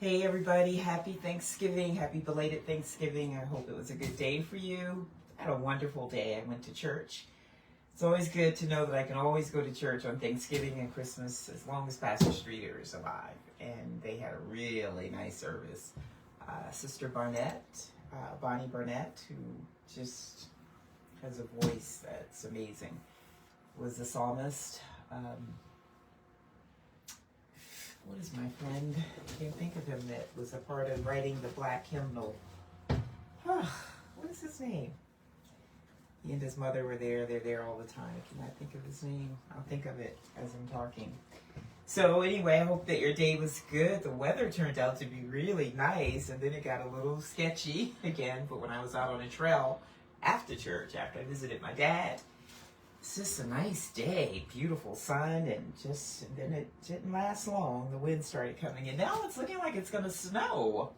Hey everybody, happy Thanksgiving, happy belated Thanksgiving. I hope it was a good day for you. I had a wonderful day. I went to church. It's always good to know that I can always go to church on Thanksgiving and Christmas as long as Pastor Streeter is alive. And they had a really nice service. Sister Barnett, Bonnie Barnett, who just has a voice that's amazing, was the psalmist. What is my friend? I can't think of him that was a part of writing the Black hymnal. What is his name? He and his mother were there. They're there all the time. I cannot think of his name. I'll think of it as I'm talking. So anyway, I hope that your day was good. The weather turned out to be really nice, and then it got a little sketchy again. But when I was out on a trail after church, after I visited my dad, it's just a nice day, beautiful sun, and then it didn't last long. The wind started coming in. Now it's looking like it's going to snow.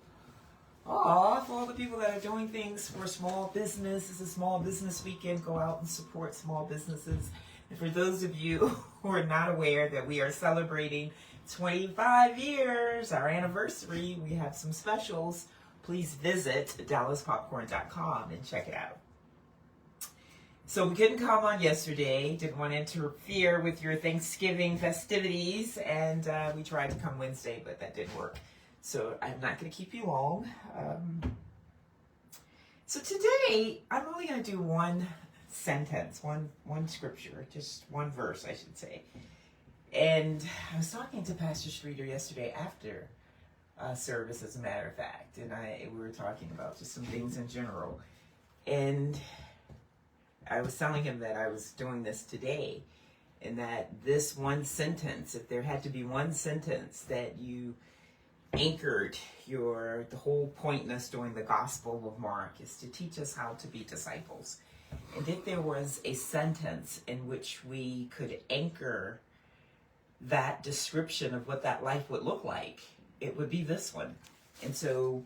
Oh, for all the people that are doing things for small business, it's a small business weekend. Go out and support small businesses. And for those of you who are not aware that we are celebrating 25 years, our anniversary, we have some specials. Please visit dallaspopcorn.com and check it out. So we couldn't come on yesterday, didn't want to interfere with your Thanksgiving festivities, and we tried to come Wednesday, but that didn't work. So I'm not going to keep you long. So today, I'm only going to do one sentence, one scripture, just one verse, I should say. And I was talking to Pastor Streeter yesterday after service, as a matter of fact, and we were talking about just some things in general. And I was telling him that I was doing this today, and that this one sentence, if there had to be one sentence that you anchored the whole point in us doing the Gospel of Mark is to teach us how to be disciples. And if there was a sentence in which we could anchor that description of what that life would look like, it would be this one. And so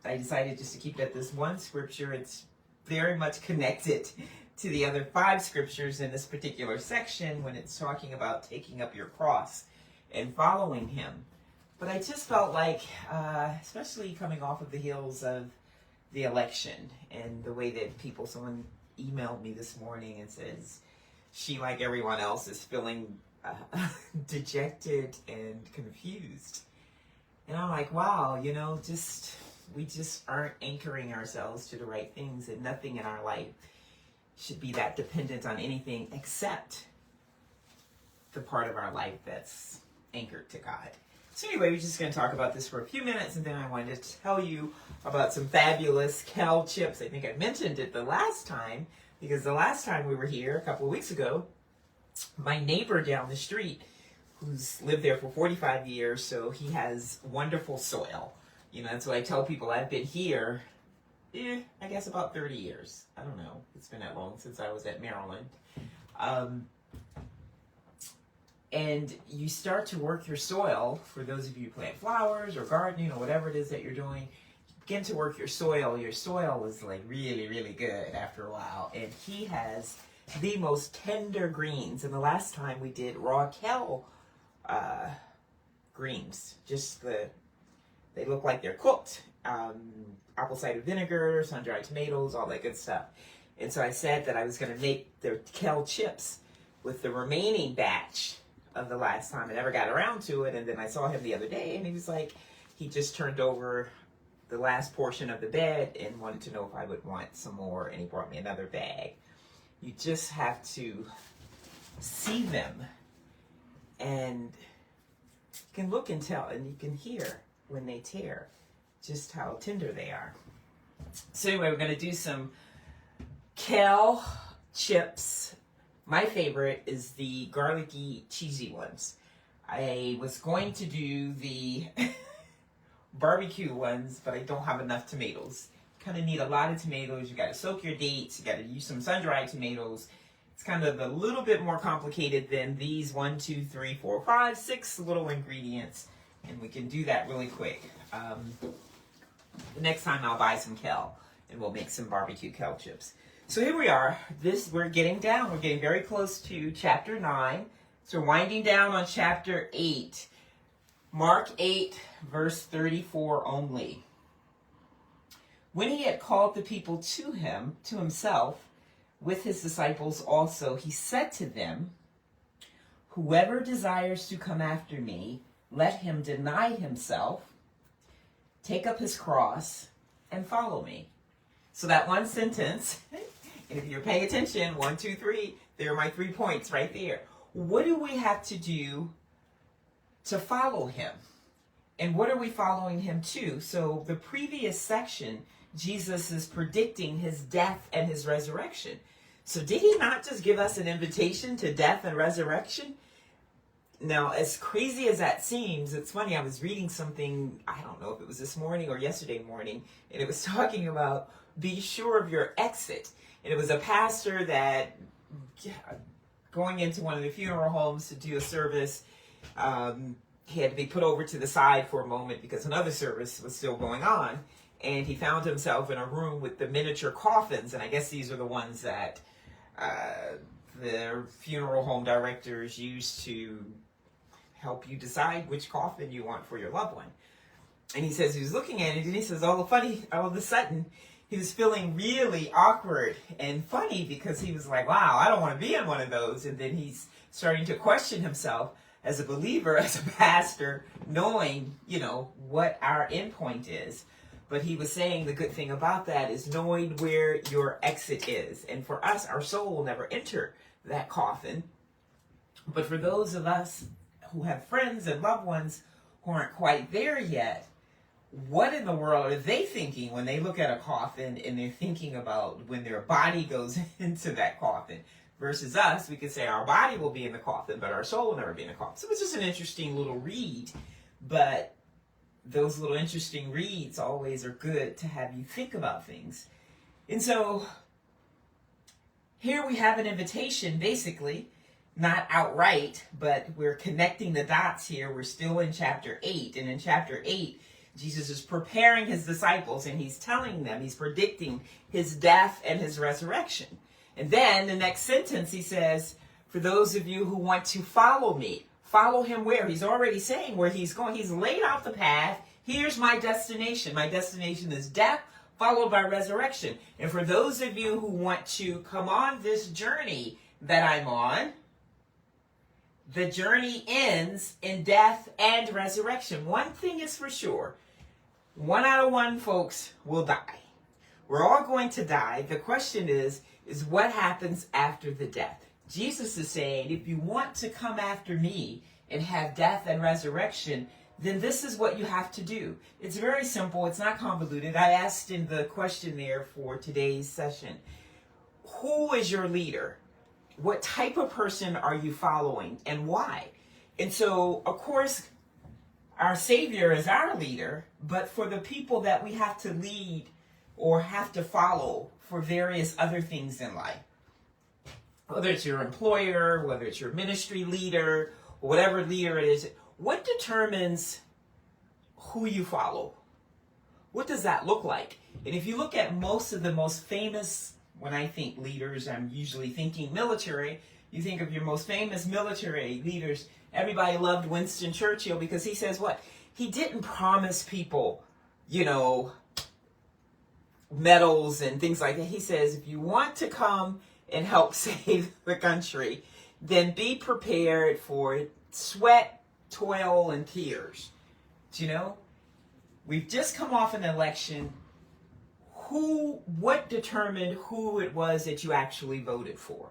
I decided just to keep it at this one scripture. It's very much connected to the other 5 scriptures in this particular section when it's talking about taking up your cross and following him. But I just felt like, especially coming off of the heels of the election and the way that someone emailed me this morning and says she, like everyone else, is feeling dejected and confused. And I'm like, wow, we just aren't anchoring ourselves to the right things, and nothing in our life should be that dependent on anything except the part of our life that's anchored to God. So anyway, we're just going to talk about this for a few minutes, and then I wanted to tell you about some fabulous kale chips. I think I mentioned it the last time, because the last time we were here, a couple of weeks ago, my neighbor down the street, who's lived there for 45 years, so he has wonderful soil. That's what I tell people. I've been here, I guess about 30 years. I don't know. It's been that long since I was at Maryland. And you start to work your soil. For those of you who plant flowers or gardening or whatever it is that you're doing, you begin to work your soil. Your soil is like really, really good after a while. And he has the most tender greens. And the last time we did raw kale greens, they look like they're cooked. Apple cider vinegar, sun-dried tomatoes, all that good stuff. And so I said that I was going to make the kale chips with the remaining batch of the last time. I never got around to it, and then I saw him the other day, and he was like, he just turned over the last portion of the bed and wanted to know if I would want some more, and he brought me another bag. You just have to see them, and you can look and tell, and you can hear when they tear just how tender they are. So anyway, we're going to do some kale chips. My favorite is the garlicky, cheesy ones. I was going to do the barbecue ones, but I don't have enough tomatoes. You kind of need a lot of tomatoes. You got to soak your dates. You got to use some sun-dried tomatoes. It's kind of a little bit more complicated than these 1, 2, 3, 4, 5, 6 little ingredients, and we can do that really quick. The next time I'll buy some kale and we'll make some barbecue kale chips. So here we are. We're getting very close to chapter 9. So we're winding down on chapter 8. Mark 8, verse 34 only. When he had called the people to himself, with his disciples also, he said to them, "Whoever desires to come after me, let him deny himself, take up his cross, and follow me." So that one sentence, and if you're paying attention, 1, 2, 3, there are my 3 points right there. What do we have to do to follow him? And what are we following him to? So the previous section, Jesus is predicting his death and his resurrection. So did he not just give us an invitation to death and resurrection? Now, as crazy as that seems, it's funny, I was reading something, I don't know if it was this morning or yesterday morning, and it was talking about be sure of your exit. And it was a pastor that, going into one of the funeral homes to do a service, he had to be put over to the side for a moment because another service was still going on. And he found himself in a room with the miniature coffins. And I guess these are the ones that the funeral home directors use to help you decide which coffin you want for your loved one. And he says he was looking at it and he says, all of a sudden, he was feeling really awkward and funny because he was like, wow, I don't want to be in one of those. And then he's starting to question himself as a believer, as a pastor, knowing, what our end point is. But he was saying the good thing about that is knowing where your exit is. And for us, our soul will never enter that coffin. But for those of us who have friends and loved ones who aren't quite there yet, what in the world are they thinking when they look at a coffin and they're thinking about when their body goes into that coffin? Versus us, we could say our body will be in the coffin, but our soul will never be in the coffin. So it's just an interesting little read. But those little interesting reads always are good to have you think about things. And so here we have an invitation, basically, not outright, but we're connecting the dots here. We're still in chapter 8. And in chapter 8, Jesus is preparing his disciples and he's telling them, he's predicting his death and his resurrection. And then the next sentence he says, for those of you who want to follow me, follow him where? He's already saying where he's going. He's laid out the path. Here's my destination. My destination is death followed by resurrection. And for those of you who want to come on this journey that I'm on, the journey ends in death and resurrection. One thing is for sure. 1 out of 1 folks will die. We're all going to die. The question is what happens after the death? Jesus is saying, if you want to come after me and have death and resurrection, then this is what you have to do. It's very simple. It's not convoluted. I asked in the question there for today's session, who is your leader? What type of person are you following and why? And so, of course, our Savior is our leader, but for the people that we have to lead or have to follow for various other things in life, whether it's your employer, whether it's your ministry leader, or whatever leader it is, what determines who you follow? What does that look like? And if you look at most of the most famous, when I think leaders, I'm usually thinking military. You think of your most famous military leaders. Everybody loved Winston Churchill because he says what? He didn't promise people, medals and things like that. He says, if you want to come and help save the country, then be prepared for sweat, toil, and tears. Do you know? We've just come off an election. What determined who it was that you actually voted for?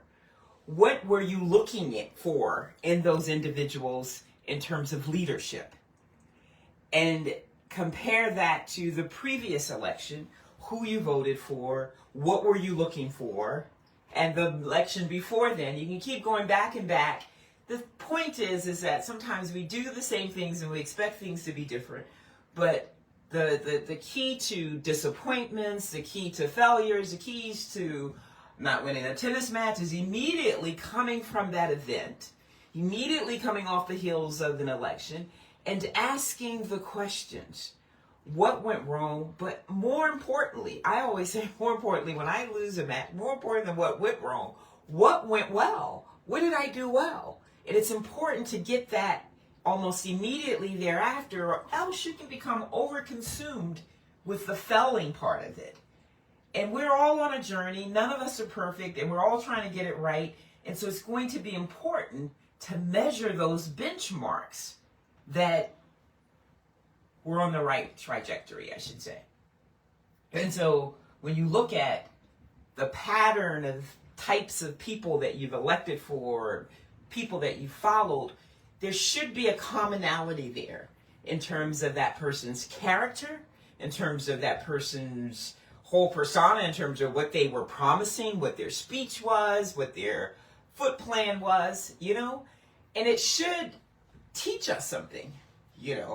What were you looking for in those individuals in terms of leadership? And compare that to the previous election, who you voted for, what were you looking for, and the election before then. You can keep going back and back. The point is that sometimes we do the same things and we expect things to be different, but the key to disappointments, the key to failures, the keys to not winning a tennis match is immediately coming from that event, immediately coming off the heels of an election, and asking the questions. What went wrong? But more importantly, I always say more importantly, when I lose a match, more important than what went wrong, what went well? What did I do well? And it's important to get that almost immediately thereafter, or else you can become overconsumed with the failing part of it. And we're all on a journey. None of us are perfect, and we're all trying to get it right. And so it's going to be important to measure those benchmarks that we're on the right trajectory, I should say. And so when you look at the pattern of types of people that you've elected for, people that you followed, there should be a commonality there in terms of that person's character, in terms of that person's whole persona, in terms of what they were promising, what their speech was, what their foot plan was, and it should teach us something,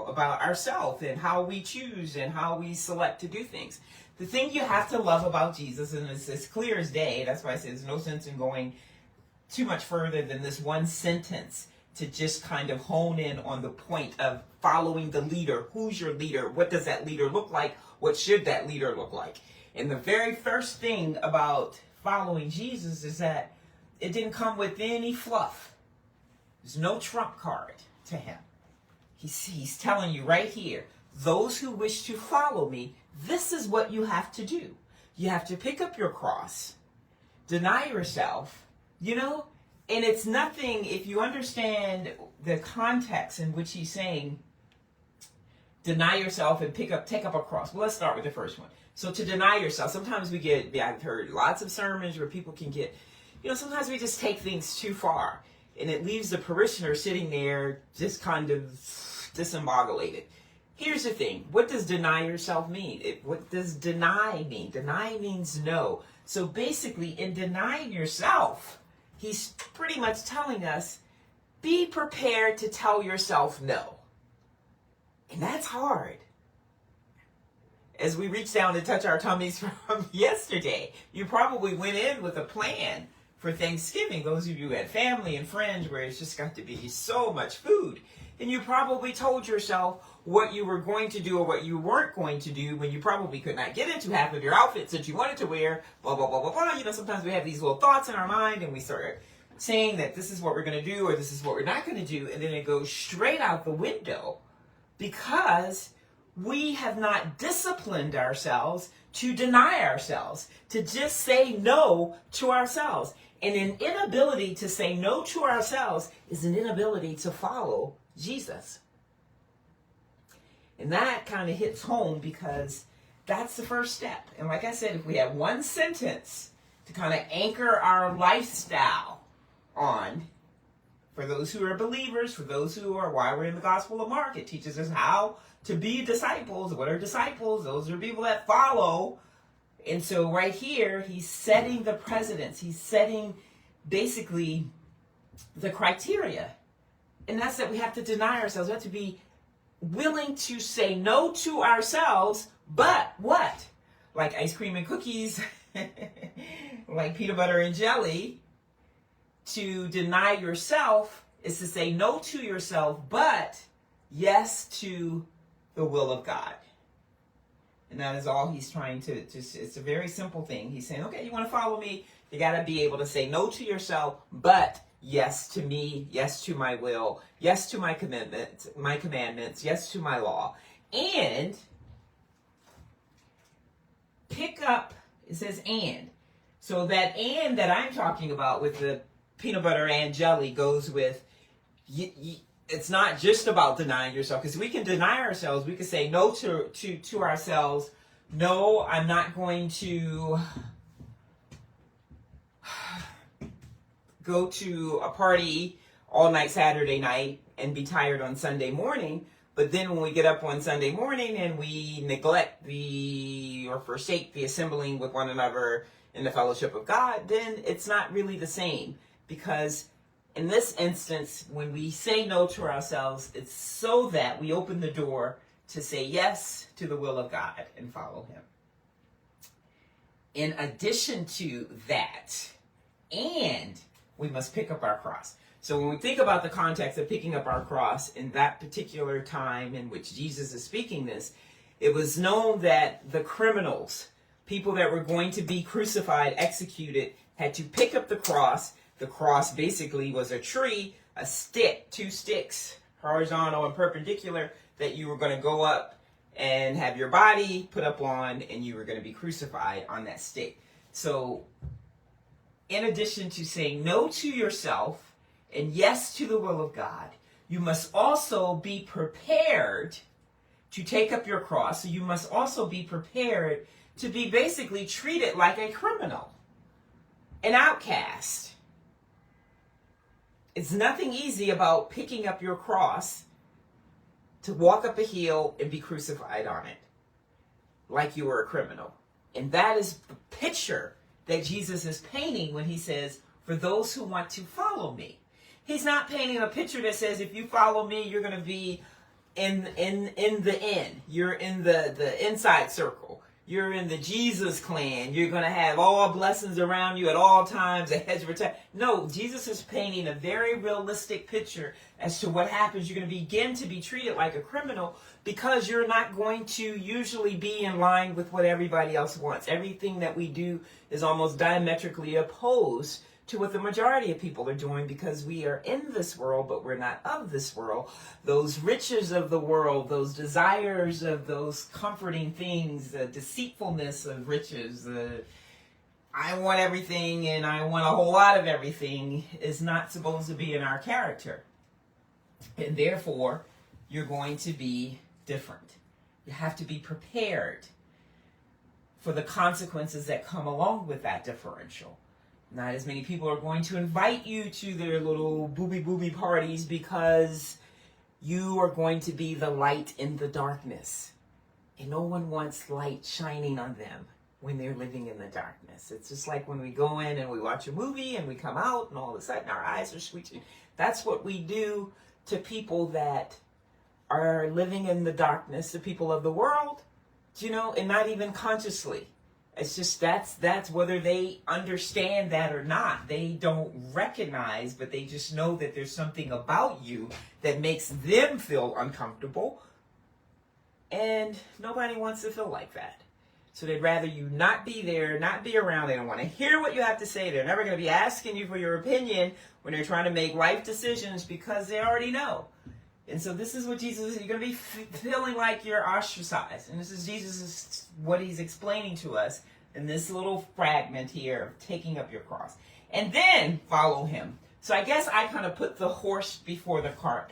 about ourselves and how we choose and how we select to do things. The thing you have to love about Jesus, and it's as clear as day, that's why I say there's no sense in going too much further than this one sentence to just kind of hone in on the point of following the leader. Who's your leader? What does that leader look like? What should that leader look like? And the very first thing about following Jesus is that it didn't come with any fluff. There's no trump card to him. He's telling you right here, those who wish to follow me, this is what you have to do. You have to pick up your cross, deny yourself, and it's nothing, if you understand the context in which he's saying, deny yourself and take up a cross. Well, let's start with the first one. So to deny yourself, sometimes I've heard lots of sermons where people can get, sometimes we just take things too far, and it leaves the parishioner sitting there just kind of disembogulated. Here's the thing. What does deny yourself mean? What does deny mean? Deny means no. So basically, in denying yourself, he's pretty much telling us, be prepared to tell yourself no. And that's hard. As we reach down to touch our tummies from yesterday, you probably went in with a plan for Thanksgiving. Those of you who had family and friends where it's just got to be so much food. And you probably told yourself what you were going to do or what you weren't going to do when you probably could not get into half of your outfits that you wanted to wear, blah, blah, blah, blah, blah. Sometimes we have these little thoughts in our mind and we start saying that this is what we're going to do or this is what we're not going to do. And then it goes straight out the window because we have not disciplined ourselves to deny ourselves, to just say no to ourselves. And an inability to say no to ourselves is an inability to follow Jesus. And that kind of hits home because that's the first step. And like I said, if we have one sentence to kind of anchor our lifestyle on, for those who are believers, for those who are, why we're in the Gospel of Mark, it teaches us how to be disciples. What are disciples? Those are people that follow. And so right here, he's setting the precedents. He's setting basically the criteria. And that's that we have to deny ourselves. We have to be willing to say no to ourselves, but what? Like ice cream and cookies, like peanut butter and jelly. To deny yourself is to say no to yourself, but yes to the will of God. And that is all he's trying to it's a very simple thing. He's saying, okay, you want to follow me? You got to be able to say no to yourself, but yes to me, yes to my will, yes to my commandments, yes to my law. And pick up, it says and. So that and that I'm talking about with the peanut butter and jelly goes with, it's not just about denying yourself, because we can deny ourselves. We can say no to ourselves. No, I'm not going to go to a party all night Saturday night and be tired on Sunday morning. But then when we get up on Sunday morning and we neglect or forsake the assembling with one another in the fellowship of God, then it's not really the same. Because in this instance, when we say no to ourselves, it's so that we open the door to say yes to the will of God and follow him. In addition to that, and we must pick up our cross. So when we think about the context of picking up our cross in that particular time in which Jesus is speaking this, it was known that the criminals, people that were going to be crucified, executed, had to pick up the cross. The cross basically was a tree, a stick, two sticks, horizontal and perpendicular, that you were going to go up and have your body put up on, and you were going to be crucified on that stake. So in addition to saying no to yourself and yes to the will of God, you must also be prepared to take up your cross. So you must also be prepared to be basically treated like a criminal, an outcast. It's nothing easy about picking up your cross to walk up a hill and be crucified on it like you were a criminal. And that is the picture that Jesus is painting when he says, for those who want to follow me. He's not painting a picture that says, if you follow me, you're going to be in the inn. You're in the inside circle. You're in the Jesus clan. You're going to have all blessings around you at all times, a hedge of protection. No, Jesus is painting a very realistic picture as to what happens. You're going to begin to be treated like a criminal because you're not going to usually be in line with what everybody else wants. Everything that we do is almost diametrically opposed to what the majority of people are doing, because we are in this world, but we're not of this world. Those riches of the world, those desires of those comforting things, the deceitfulness of riches, I want everything and I want a whole lot of everything, is not supposed to be in our character. And therefore, you're going to be different. You have to be prepared for the consequences that come along with that differential. Not as many people are going to invite you to their little booby parties because you are going to be the light in the darkness. And no one wants light shining on them when they're living in the darkness. It's just like when we go in and we watch a movie and we come out and all of a sudden our eyes are switching. That's what we do to people that are living in the darkness, the people of the world, and not even consciously. It's just that's whether they understand that or not. They don't recognize, but they just know that there's something about you that makes them feel uncomfortable. And nobody wants to feel like that. So they'd rather you not be there, not be around. They don't want to hear what you have to say. They're never going to be asking you for your opinion when they're trying to make life decisions because they already know. And so this is what Jesus is. You're going to be feeling like you're ostracized. And this is Jesus, what he's explaining to us in this little fragment here of taking up your cross. And then follow him. So I guess I kind of put the horse before the cart.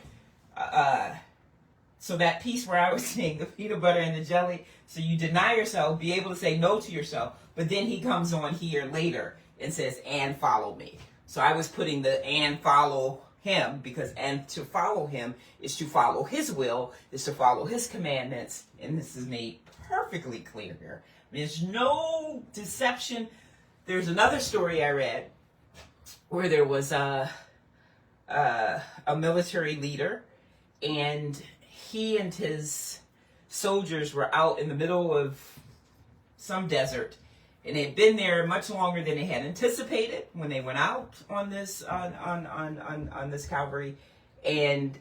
So that piece where I was saying the peanut butter and the jelly. So you deny yourself, be able to say no to yourself. But then he comes on here later and says, and follow me. So I was putting the and follow him, because and to follow him is to follow his will, is to follow his commandments, and this is made perfectly clear here. There's no deception. There's another story I read where there was a military leader, and he and his soldiers were out in the middle of some desert, and they had been there much longer than they had anticipated when they went out on this on this Calvary, and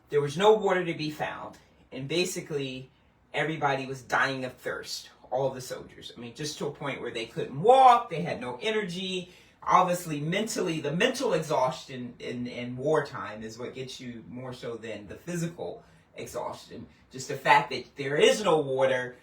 there was no water to be found, and basically everybody was dying of thirst. All the soldiers. I mean, just to a point where they couldn't walk, they had no energy. Obviously, mentally, the mental exhaustion in wartime is what gets you more so than the physical exhaustion. Just the fact that there is no water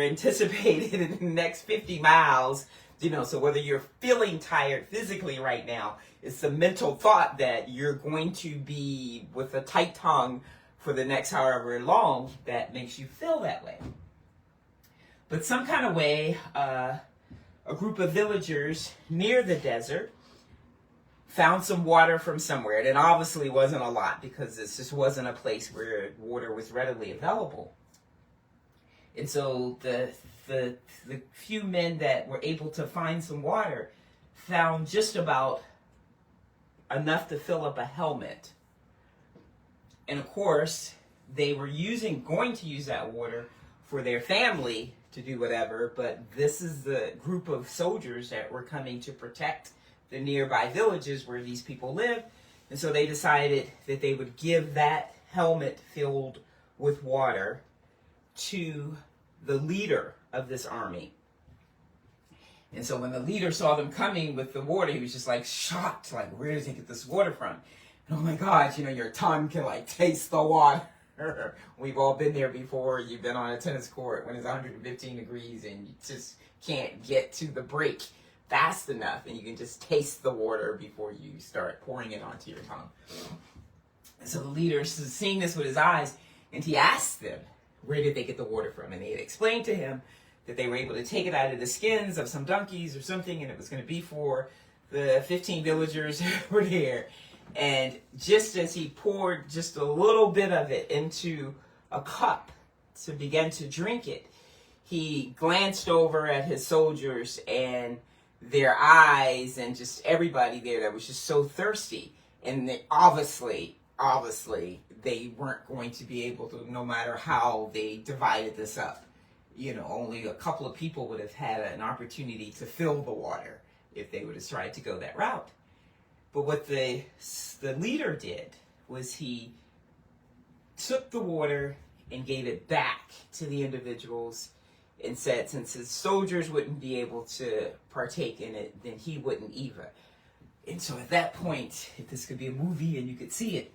anticipated in the next 50 miles, so whether you're feeling tired physically right now, it's the mental thought that you're going to be with a tight tongue for the next however long that makes you feel that way. But some kind of way, a group of villagers near the desert found some water from somewhere. And it obviously wasn't a lot, because this just wasn't a place where water was readily available. And so the few men that were able to find some water found just about enough to fill up a helmet. And of course, they were going to use that water for their family to do whatever, but this is the group of soldiers that were coming to protect the nearby villages where these people live. And so they decided that they would give that helmet filled with water to the leader of this army. And so when the leader saw them coming with the water, he was just like shocked, like, where does he get this water from? And oh my God, your tongue can like taste the water. We've all been there before. You've been on a tennis court when it's 115 degrees and you just can't get to the break fast enough, and you can just taste the water before you start pouring it onto your tongue. So the leader is seeing this with his eyes, and he asked them, where did they get the water from? And they had explained to him that they were able to take it out of the skins of some donkeys or something, and it was going to be for the 15 villagers who were there. And just as he poured just a little bit of it into a cup to begin to drink it, he glanced over at his soldiers and their eyes and just everybody there that was just so thirsty. And they obviously, they weren't going to be able to, no matter how they divided this up. Only a couple of people would have had an opportunity to fill the water if they would have tried to go that route. But what the leader did was he took the water and gave it back to the individuals and said, since his soldiers wouldn't be able to partake in it, then he wouldn't either. And so at that point, if this could be a movie and you could see it,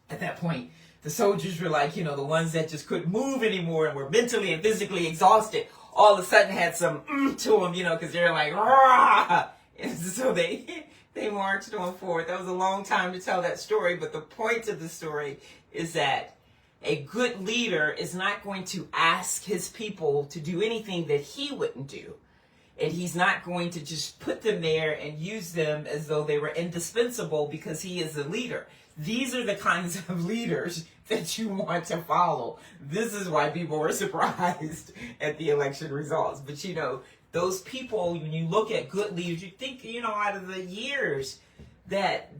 at that point, the soldiers were like, the ones that just couldn't move anymore and were mentally and physically exhausted, all of a sudden had some to them, because they're like, rah! And so they marched on forward. That was a long time to tell that story, but the point of the story is that a good leader is not going to ask his people to do anything that he wouldn't do. And he's not going to just put them there and use them as though they were indispensable because he is a leader. These are the kinds of leaders that you want to follow. This is why people were surprised at the election results. But those people, when you look at good leaders, you think, out of the years that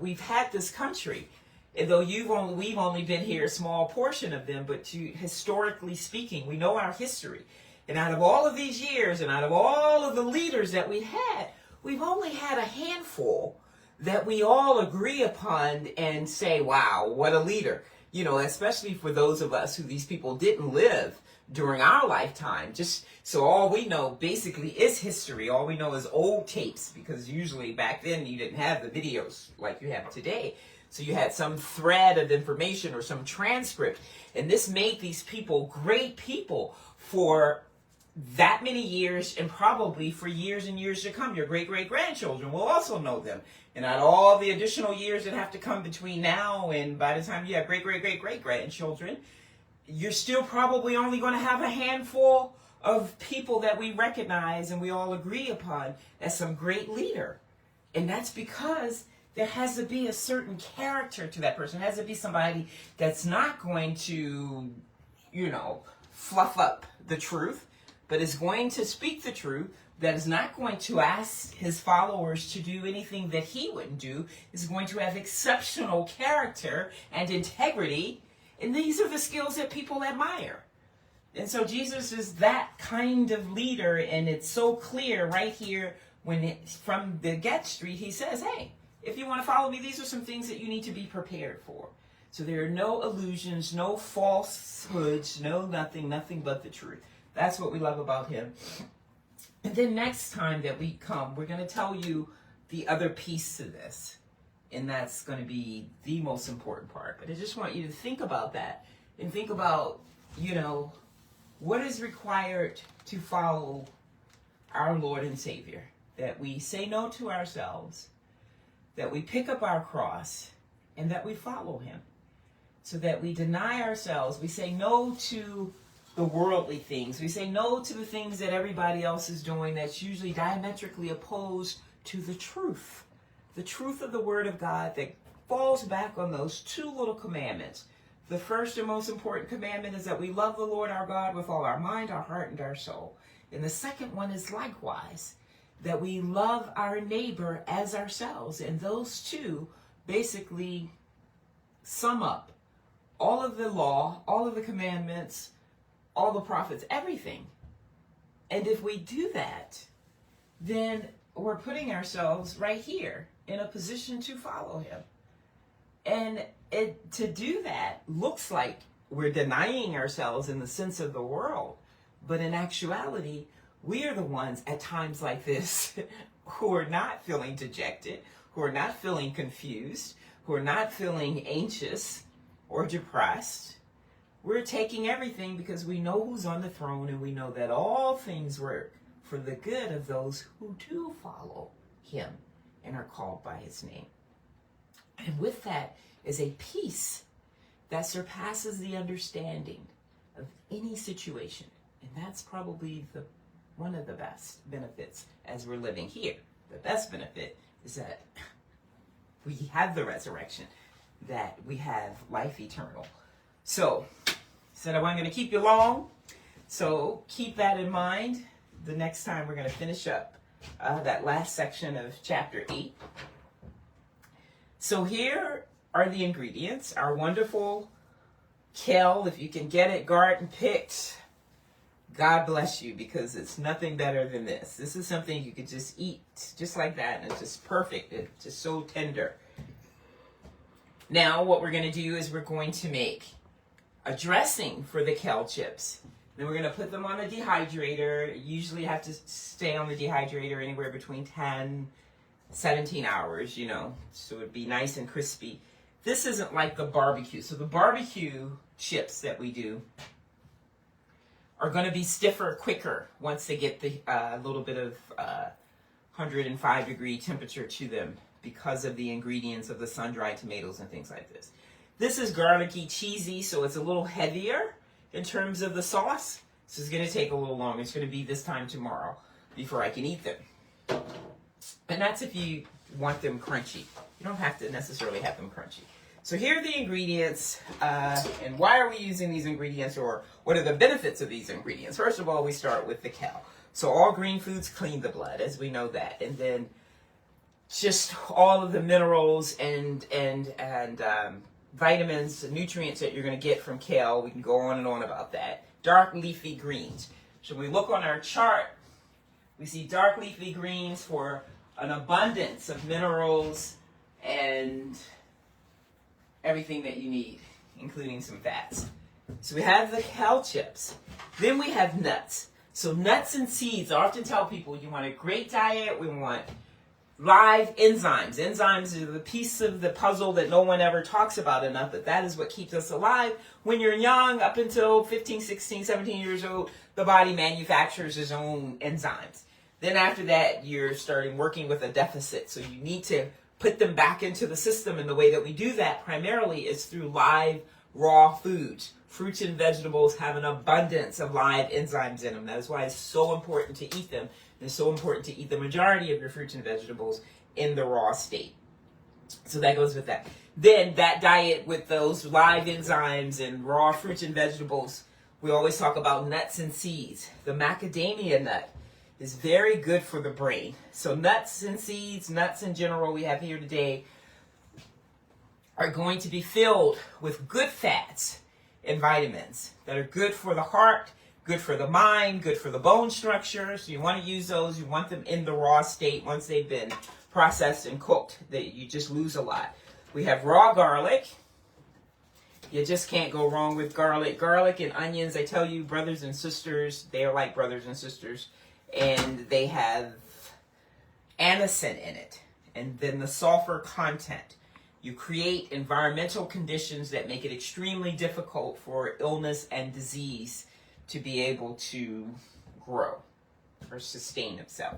we've had this country, and though we've only been here a small portion of them, but historically speaking, we know our history. And out of all of these years, and out of all of the leaders that we've only had a handful that we all agree upon and say, wow, what a leader. Especially for those of us who these people didn't live during our lifetime. Just so all we know basically is history. All we know is old tapes, because usually back then you didn't have the videos like you have today. So you had some thread of information or some transcript. And this made these people great people for that many years, and probably for years and years to come. Your great-great-grandchildren will also know them. And out of all the additional years that have to come between now and by the time you have great-great-great-great-grandchildren, you're still probably only going to have a handful of people that we recognize and we all agree upon as some great leader. And that's because there has to be a certain character to that person. It has to be somebody that's not going to, fluff up the truth, but is going to speak the truth, that is not going to ask his followers to do anything that he wouldn't do, is going to have exceptional character and integrity. And these are the skills that people admire. And so Jesus is that kind of leader, and it's so clear right here from the Get Street, he says, hey, if you want to follow me, these are some things that you need to be prepared for. So there are no illusions, no falsehoods, nothing but the truth. That's what we love about him. And then next time that we come, we're going to tell you the other piece to this. And that's going to be the most important part. But I just want you to think about that and think about, what is required to follow our Lord and Savior. That we say no to ourselves, that we pick up our cross, and that we follow him. So that we deny ourselves. We say no to the worldly things. We say no to the things that everybody else is doing that's usually diametrically opposed to the truth of the Word of God, that falls back on those two little commandments. The first and most important commandment is that we love the Lord our God with all our mind, our heart, and our soul. And the second one is likewise, that we love our neighbor as ourselves. And those two basically sum up all of the law, all of the commandments, all the prophets, everything. And if we do that, then we're putting ourselves right here in a position to follow him. And to do that looks like we're denying ourselves in the sense of the world. But in actuality, we are the ones at times like this who are not feeling dejected, who are not feeling confused, who are not feeling anxious or depressed. We're taking everything because we know who's on the throne, and we know that all things work for the good of those who do follow him and are called by his name. And with that is a peace that surpasses the understanding of any situation. And that's probably one of the best benefits as we're living here. The best benefit is that we have the resurrection, that we have life eternal. So, said I wasn't going to keep you long, so keep that in mind. The next time we're going to finish up that last section of chapter 8. So here are the ingredients. Our wonderful kale, if you can get it garden picked, God bless you, because it's nothing better than this. This is something you could just eat just like that, and it's just perfect. It's just so tender. Now what we're going to do is we're going to make a dressing for the kale chips. Then we're going to put them on a dehydrator. You usually have to stay on the dehydrator anywhere between 10, 17 hours, so it'd be nice and crispy. This isn't like the barbecue. So the barbecue chips that we do are going to be stiffer quicker once they get the little bit of 105 degree temperature to them because of the ingredients of the sun-dried tomatoes and things like this. This is garlicky, cheesy, so it's a little heavier in terms of the sauce. So it's going to take a little longer. It's going to be this time tomorrow before I can eat them. And that's if you want them crunchy. You don't have to necessarily have them crunchy. So here are the ingredients, and why are we using these ingredients, or what are the benefits of these ingredients? First of all, we start with the kale. So all green foods clean the blood, as we know that. And then just all of the minerals and vitamins, nutrients that you're going to get from kale. We can go on and on about that. Dark leafy greens. So we look on our chart, we see dark leafy greens for an abundance of minerals and everything that you need, including some fats. So we have the kale chips. Then we have nuts. So nuts and seeds. I often tell people you want a great diet. We want live enzymes. Enzymes are the piece of the puzzle that no one ever talks about enough, but that is what keeps us alive. When you're young, up until 15, 16, 17 years old, the body manufactures its own enzymes. Then after that, you're starting working with a deficit. So you need to put them back into the system. And the way that we do that primarily is through live, raw foods. Fruits and vegetables have an abundance of live enzymes in them. That is why it's so important to eat them. It's so important to eat the majority of your fruits and vegetables in the raw state. So that goes with that. Then that diet with those live enzymes and raw fruits and vegetables, we always talk about nuts and seeds. The macadamia nut is very good for the brain. So nuts and seeds, nuts in general we have here today, are going to be filled with good fats and vitamins that are good for the heart, good for the mind, good for the bone structure. So you want to use those. You want them in the raw state. Once they've been processed and cooked, that you just lose a lot. We have raw garlic. You just can't go wrong with garlic. Garlic and onions, I tell you, brothers and sisters, they are like brothers and sisters. And they have anisin in it. And then the sulfur content. You create environmental conditions that make it extremely difficult for illness and disease to be able to grow or sustain itself.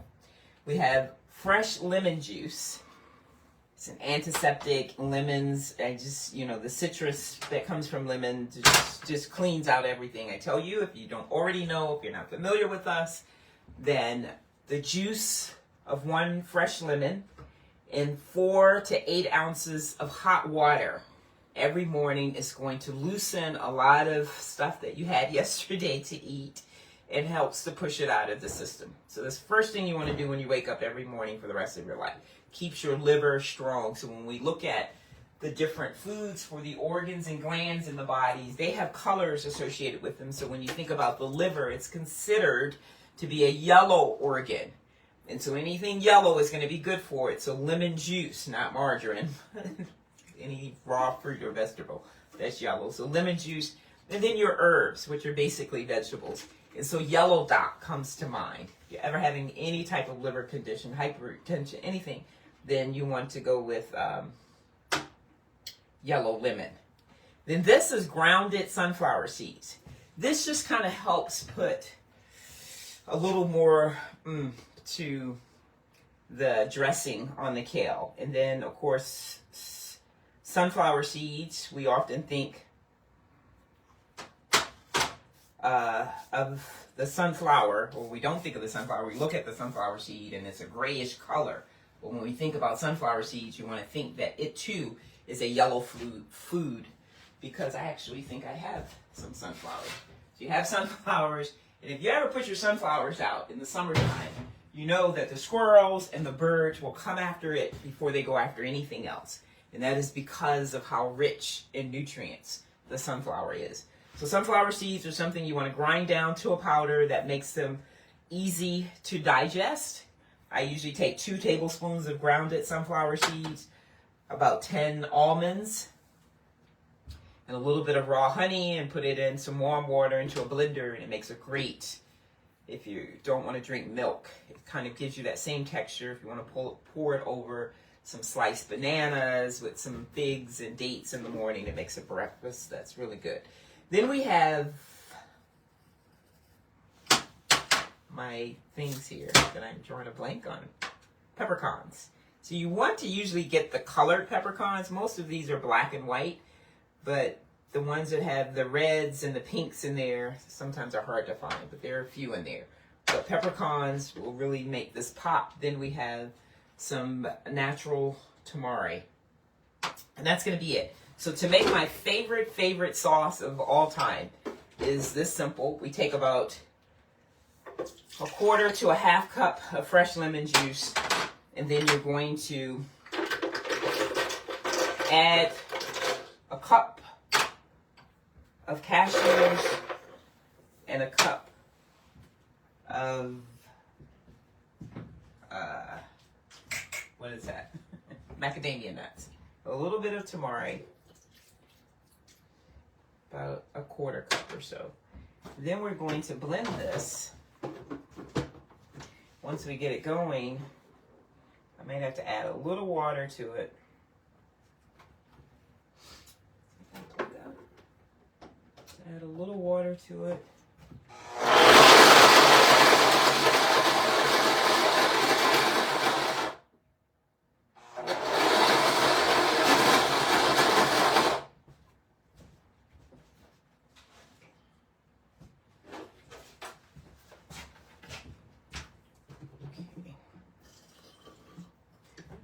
We have fresh lemon juice. It's an antiseptic. Lemons, and just, the citrus that comes from lemon just cleans out everything. I tell you, if you don't already know, if you're not familiar with us, then the juice of one fresh lemon in 4 to 8 ounces of hot water every morning is going to loosen a lot of stuff that you had yesterday to eat and helps to push it out of the system. So that's the first thing you want to do when you wake up every morning for the rest of your life. Keeps your liver strong. So when we look at the different foods for the organs and glands in the bodies, they have colors associated with them. So when you think about the liver, it's considered to be a yellow organ. And so anything yellow is going to be good for it. So lemon juice, not margarine. Any raw fruit or vegetable that's yellow. So lemon juice. And then your herbs, which are basically vegetables. And so yellow dot comes to mind. If you're ever having any type of liver condition, hypertension, anything, then you want to go with yellow lemon. Then this is grounded sunflower seeds. This just kind of helps put a little more to the dressing on the kale. And then, of course, sunflower seeds. We often think of the sunflower, or we don't think of the sunflower. We look at the sunflower seed and it's a grayish color. But when we think about sunflower seeds, you want to think that it too is a yellow food, because I actually think I have some sunflowers. So you have sunflowers, and if you ever put your sunflowers out in the summertime, you know that the squirrels and the birds will come after it before they go after anything else. And that is because of how rich in nutrients the sunflower is. So sunflower seeds are something you want to grind down to a powder that makes them easy to digest. I usually take 2 tablespoons of grounded sunflower seeds, about 10 almonds, and a little bit of raw honey, and put it in some warm water into a blender, and it makes a great, if you don't want to drink milk, it kind of gives you that same texture. If you want to pour it over some sliced bananas with some figs and dates in the morning, it makes a breakfast that's really good. Then we have my things here that I'm drawing a blank on. Peppercorns. So you want to usually get the colored peppercorns. Most of these are black and white, but the ones that have the reds and the pinks in there sometimes are hard to find, but there are a few in there. But peppercorns will really make this pop. Then we have some natural tamari. And that's going to be it. So to make my favorite sauce of all time is this simple. We take about 1/4 to 1/2 cup of fresh lemon juice, and then you're going to add a cup of cashews and a cup of what is that? Macadamia nuts. A little bit of tamari, about 1/4 cup or so. Then we're going to blend this. Once we get it going, I might have to add a little water to it. Add a little water to it.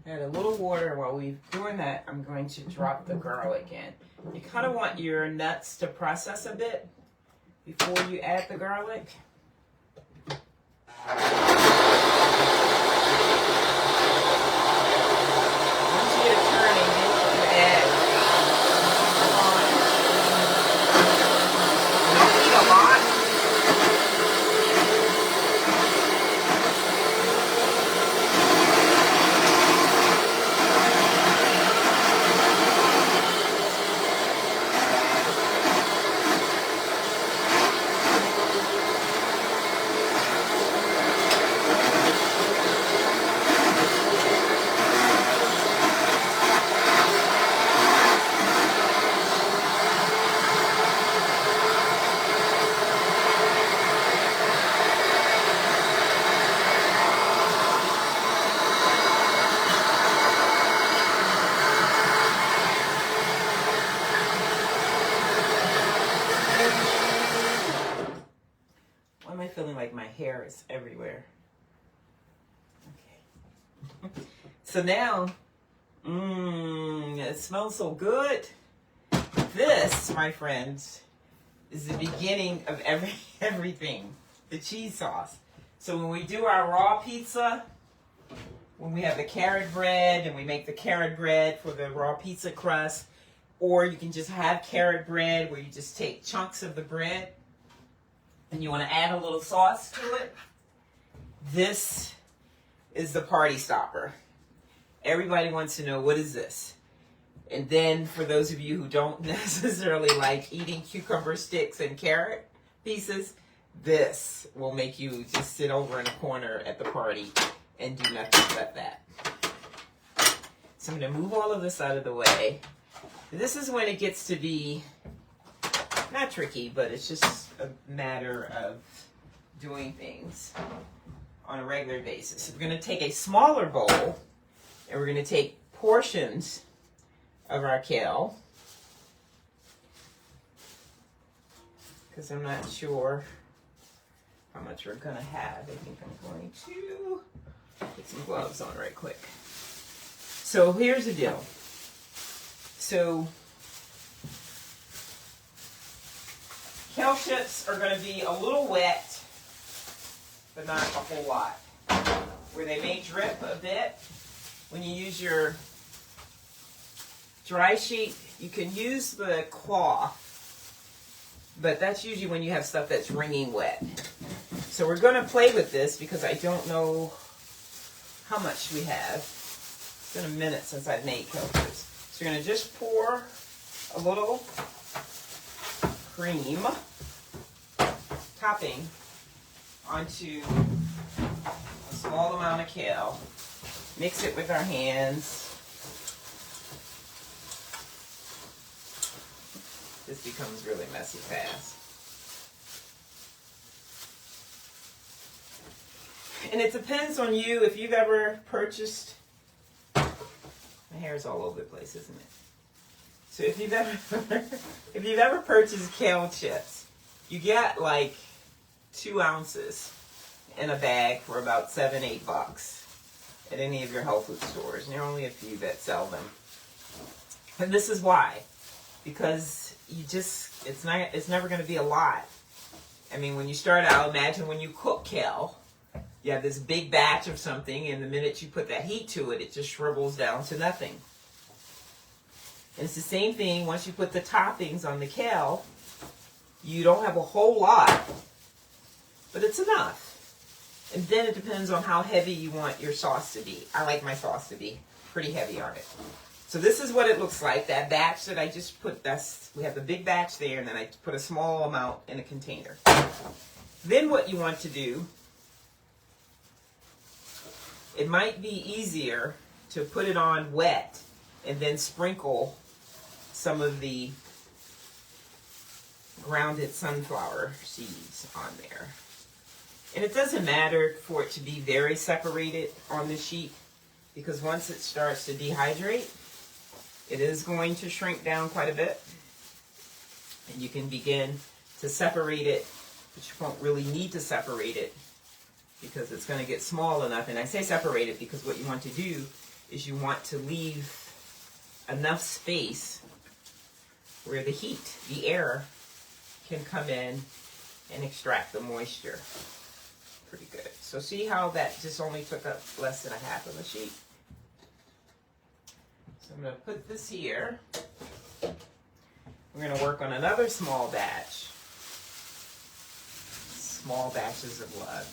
Add a little water. While we're doing that, I'm going to drop the garlic in. You kind of want your nuts to process a bit before you add the garlic. Once you get it turning, then you can add don't need a lot. Feeling like my hair is everywhere. Okay. So now, it smells so good. This, my friends, is the beginning of everything. The cheese sauce. So when we do our raw pizza, when we have the carrot bread and we make the carrot bread for the raw pizza crust, or you can just have carrot bread where you just take chunks of the bread and you want to add a little sauce to it, this is the party stopper. Everybody wants to know, what is this? And then for those of you who don't necessarily like eating cucumber sticks and carrot pieces, this will make you just sit over in a corner at the party and do nothing but that. So I'm going to move all of this out of the way. This is when it gets to be not tricky, but it's just a matter of doing things on a regular basis. So we're going to take a smaller bowl and we're going to take portions of our kale, because I'm not sure how much we're going to have. I think I'm going to put some gloves on right quick. So here's the deal. So kale chips are going to be a little wet, but not a whole lot. Where they may drip a bit. When you use your dry sheet, you can use the cloth, but that's usually when you have stuff that's wringing wet. So we're going to play with this because I don't know how much we have. It's been a minute since I've made kale chips. So you're going to just pour a little cream topping onto a small amount of kale. Mix it with our hands. This becomes really messy fast. And it depends on you if you've ever purchased, my hair is all over the place, isn't it? So if you've ever purchased kale chips, you get like 2 ounces in a bag for about $7-8 at any of your health food stores, and there are only a few that sell them. And this is why, because it's never going to be a lot. I mean, when you start out, imagine when you cook kale, you have this big batch of something, and the minute you put that heat to it, it just shrivels down to nothing. And it's the same thing once you put the toppings on the kale. You don't have a whole lot, but it's enough. And then it depends on how heavy you want your sauce to be. I like my sauce to be pretty heavy on it. So this is what it looks like. That batch that I just put, we have the big batch there, and then I put a small amount in a container. Then what you want to do, it might be easier to put it on wet and then sprinkle some of the grounded sunflower seeds on there. And it doesn't matter for it to be very separated on the sheet, because once it starts to dehydrate, it is going to shrink down quite a bit. And you can begin to separate it, but you won't really need to separate it because it's going to get small enough. And I say separate it because what you want to do is you want to leave enough space where the heat, the air, can come in and extract the moisture. Pretty good. So see how that just only took up less than a half of a sheet? So I'm going to put this here. We're going to work on another small batch. Small batches of love.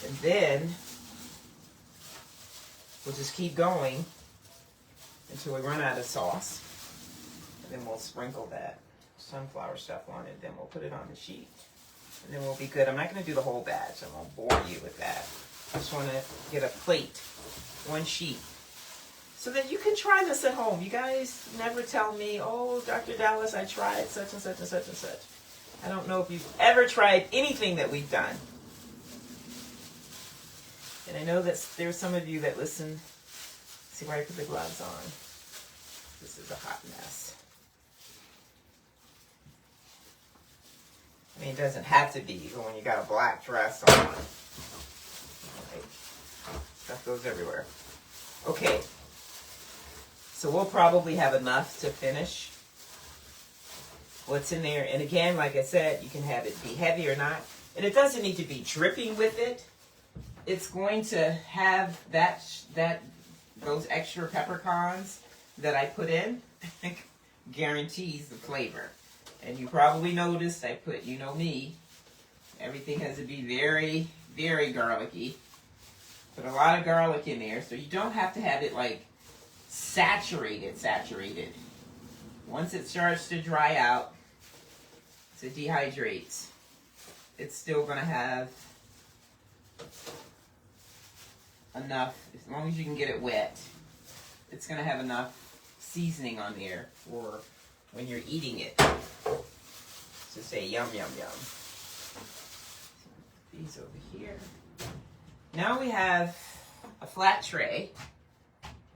And then we'll just keep going until we run out of sauce. And then we'll sprinkle that sunflower stuff on it. Then we'll put it on the sheet. And then we'll be good. I'm not going to do the whole batch. I won't bore you with that. I just want to get a plate, one sheet, so that you can try this at home. You guys never tell me, oh, Dr. Dallas, I tried such and such and such and such. I don't know if you've ever tried anything that we've done. And I know that there's some of you that listen. See where I put the gloves on? This is a hot mess. I mean, it doesn't have to be, even when you got a black dress on. Right. Stuff goes everywhere. Okay. So we'll probably have enough to finish what's in there. And again, like I said, you can have it be heavy or not. And it doesn't need to be dripping with it. It's going to have those extra peppercorns that I put in. Guarantees the flavor. And you probably noticed I put, you know me, everything has to be very, very garlicky. Put a lot of garlic in there, so you don't have to have it like saturated. Once it starts to dry out, as it dehydrates, it's still going to have enough, as long as you can get it wet, it's going to have enough seasoning on there for when you're eating it to say yum, yum, yum. These over here. Now we have a flat tray.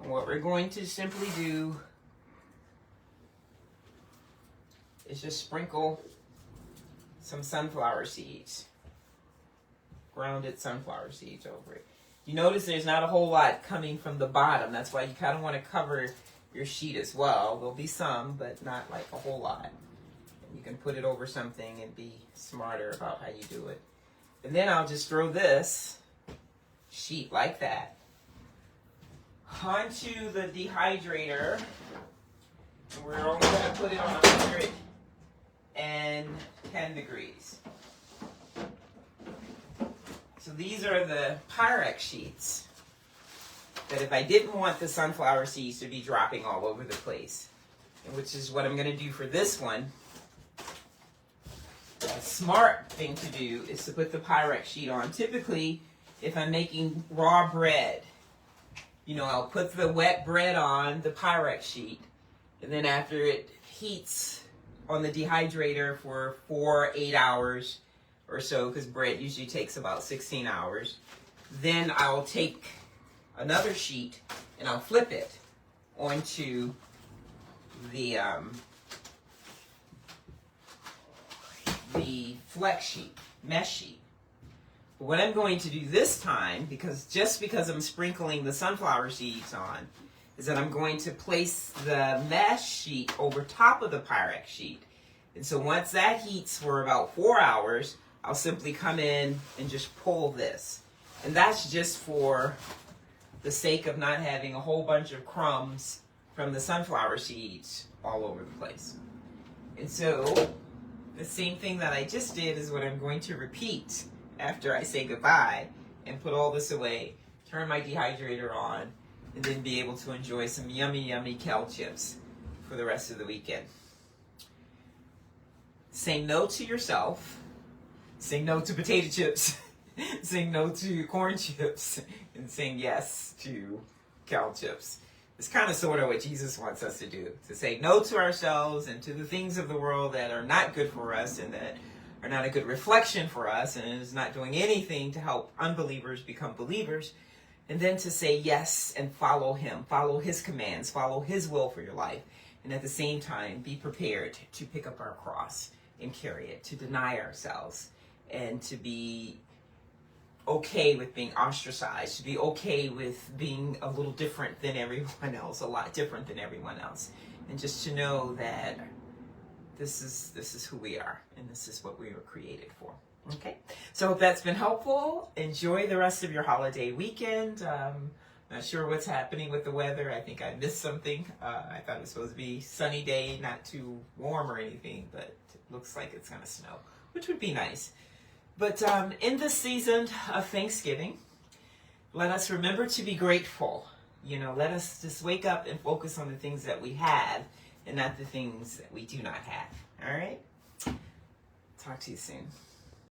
And what we're going to simply do is just sprinkle some sunflower seeds, grounded sunflower seeds over it. You notice there's not a whole lot coming from the bottom. That's why you kind of want to cover your sheet as well. There'll be some, but not like a whole lot. And you can put it over something and be smarter about how you do it. And then I'll just throw this sheet like that onto the dehydrator. And we're only going to put it on 110 degrees. So these are the Pyrex sheets that if I didn't want the sunflower seeds to be dropping all over the place, which is what I'm going to do for this one, a smart thing to do is to put the Pyrex sheet on. Typically, if I'm making raw bread, I'll put the wet bread on the Pyrex sheet, and then after it heats on the dehydrator for 8 hours or so, because bread usually takes about 16 hours, then I'll take another sheet and I'll flip it onto the flex sheet, mesh sheet. But what I'm going to do this time, because I'm sprinkling the sunflower seeds on, is that I'm going to place the mesh sheet over top of the Pyrex sheet. And so once that heats for about 4 hours, I'll simply come in and just pull this. And that's just for the sake of not having a whole bunch of crumbs from the sunflower seeds all over the place. And so the same thing that I just did is what I'm going to repeat after I say goodbye and put all this away, turn my dehydrator on, and then be able to enjoy some yummy, yummy kale chips for the rest of the weekend. Say no to yourself. Say no to potato chips. Say no to corn chips. And saying yes to kale chips. It's kind of sort of what Jesus wants us to do. To say no to ourselves and to the things of the world that are not good for us and that are not a good reflection for us and is not doing anything to help unbelievers become believers. And then to say yes and follow him, follow his commands, follow his will for your life. And at the same time, be prepared to pick up our cross and carry it, to deny ourselves, and to be okay with being ostracized, to be okay with being a little different than everyone else, a lot different than everyone else. And just to know that this is who we are, and this is what we were created for. Okay, so hope that's been helpful. Enjoy the rest of your holiday weekend. Not sure what's happening with the weather. I think I missed something. I thought it was supposed to be sunny day, not too warm or anything, but it looks like it's going to snow, which would be nice. But in this season of Thanksgiving, let us remember to be grateful. Let us just wake up and focus on the things that we have and not the things that we do not have. All right? Talk to you soon.